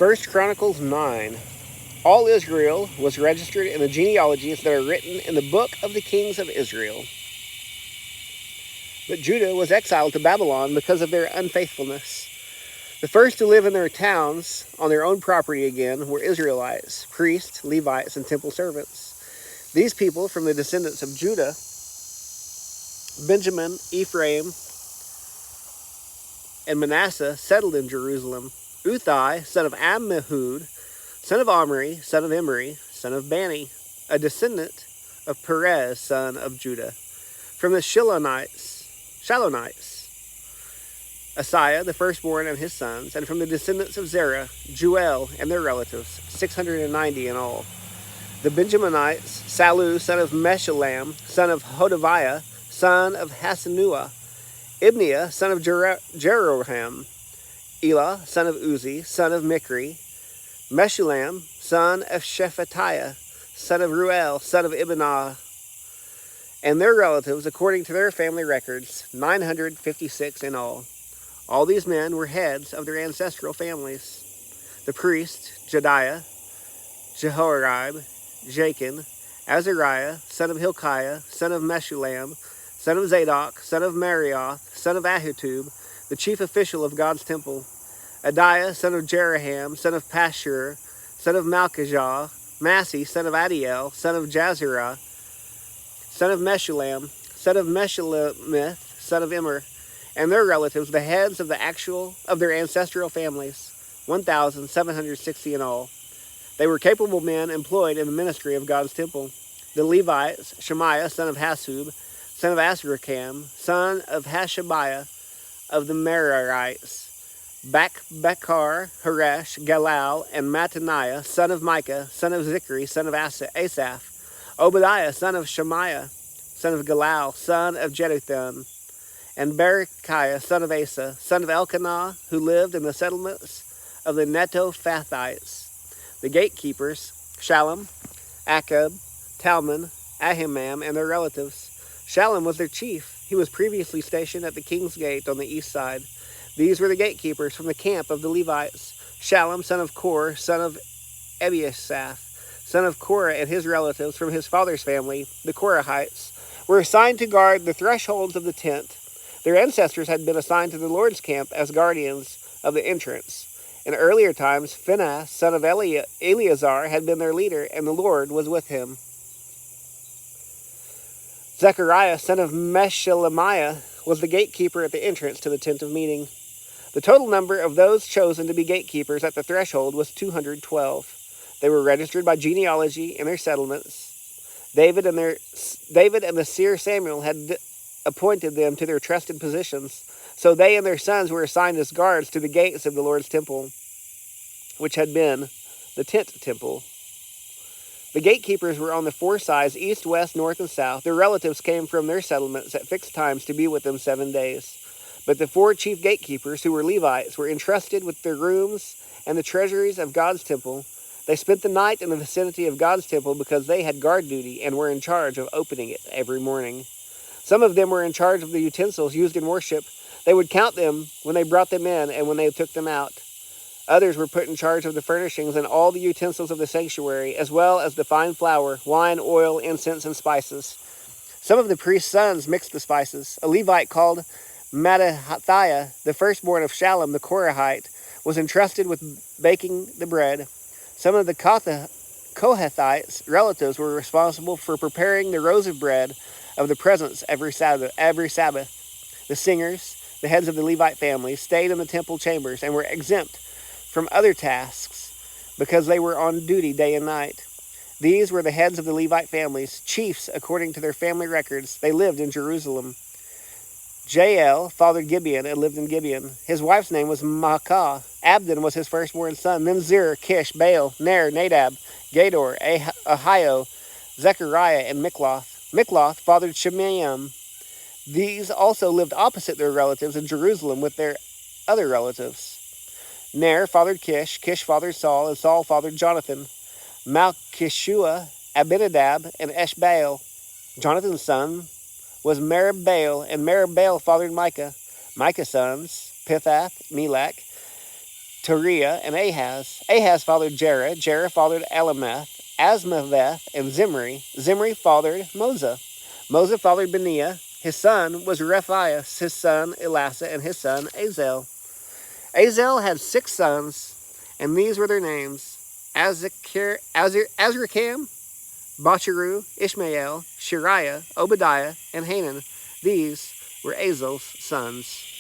1 Chronicles 9. All Israel was registered in the genealogies that are written in the book of the kings of Israel. But Judah was exiled to Babylon because of their unfaithfulness. The first to live in their towns on their own property again were Israelites, priests, Levites, and temple servants. These people from the descendants of Judah, Benjamin, Ephraim, and Manasseh settled in Jerusalem. Uthai, son of Ammihud, son of Omri, son of Imri, son of Bani, a descendant of Perez, son of Judah. From the Shilonites, Asaiah, the firstborn, and his sons, and from the descendants of Zerah, Juel and their relatives, 690 in all. The Benjaminites, Salu, son of Meshullam, son of Hodaviah, son of Hasanuah, Ibniah, son of Jeroham, Elah, son of Uzi, son of Mikri, Meshullam, son of Shephatiah, son of Ruel, son of Ibnah, and their relatives, according to their family records, 956 in all. All these men were heads of their ancestral families. The priest, Jediah, Jehoiarib, Jachin, Azariah, son of Hilkiah, son of Meshullam, son of Zadok, son of Marioth, son of Ahitub, the chief official of God's temple. Adiah, son of Jeraham, son of Pashur, son of Malchijah, Massi, son of Adiel, son of Jazerah, son of Meshullam, son of Meshulamith, son of Immer, and their relatives, the heads of their ancestral families, 1,760 in all. They were capable men employed in the ministry of God's temple. The Levites, Shemaiah, son of Hasub, son of Azrikam, son of Hashabiah, of the Merarites, Bakar, Haresh, Galal, and Mattaniah, son of Micah, son of Zikri, son of Asaph, Obadiah, son of Shemaiah, son of Galal, son of Jeduthun, and Berechiah, son of Asa, son of Elkanah, who lived in the settlements of the Netophathites. The gatekeepers, Shallum, Akab, Talmon, Ahimam, and their relatives. Shallum was their chief. He was previously stationed at the king's gate on the east side. These were the gatekeepers from the camp of the Levites. Shallum, son of Kor, son of Ebiasaph, son of Korah, and his relatives from his father's family, the Korahites, were assigned to guard the thresholds of the tent. Their ancestors had been assigned to the Lord's camp as guardians of the entrance. In earlier times, Phinehas, son of Eleazar, had been their leader, and the Lord was with him. Zechariah, son of Meshelemiah, was the gatekeeper at the entrance to the tent of meeting. The total number of those chosen to be gatekeepers at the threshold was 212. They were registered by genealogy in their settlements. David and the seer Samuel had appointed them to their trusted positions, so they and their sons were assigned as guards to the gates of the Lord's temple, which had been the tent temple. The gatekeepers were on the four sides, east, west, north, and south. Their relatives came from their settlements at fixed times to be with them 7 days. But the four chief gatekeepers, who were Levites, were entrusted with their rooms and the treasuries of God's temple. They spent the night in the vicinity of God's temple because they had guard duty and were in charge of opening it every morning. Some of them were in charge of the utensils used in worship. They would count them when they brought them in and when they took them out. Others were put in charge of the furnishings and all the utensils of the sanctuary, as well as the fine flour, wine, oil, incense, and spices. Some of the priest's sons mixed the spices. A Levite called Mattathiah, the firstborn of Shallum the Korahite, was entrusted with baking the bread. Some of the Kohathites' relatives were responsible for preparing the rows of bread of the presence every Sabbath. The singers, the heads of the Levite families, stayed in the temple chambers and were exempt from other tasks because they were on duty day and night. These were the heads of the Levite families, chiefs according to their family records. They lived in Jerusalem. Jael fathered Gibeon and lived in Gibeon. His wife's name was Maacah. Abdon was his firstborn son. Then Zer, Kish, Baal, Ner, Nadab, Gedor, Ahio, Zechariah, and Mikloth. Mikloth fathered Shimeam. These also lived opposite their relatives in Jerusalem with their other relatives. Ner fathered Kish, Kish fathered Saul, and Saul fathered Jonathan. Malchishua, Abinadab, and Eshbaal. Jonathan's son was Merib-Baal, and Merib-Baal fathered Micah. Micah's sons, Pithath, Melech, Teriah, and Ahaz. Ahaz fathered Jerah. Jerah fathered Alameth, Asmaveth, and Zimri. Zimri fathered Moza. Moza fathered Beniah. His son was Rephiah, his son Elasa, and his son Azel. Azel had 6 sons, and these were their names: Azrikam, Bachiru, Ishmael, Shariah, Obadiah, and Hanan. These were Azel's sons.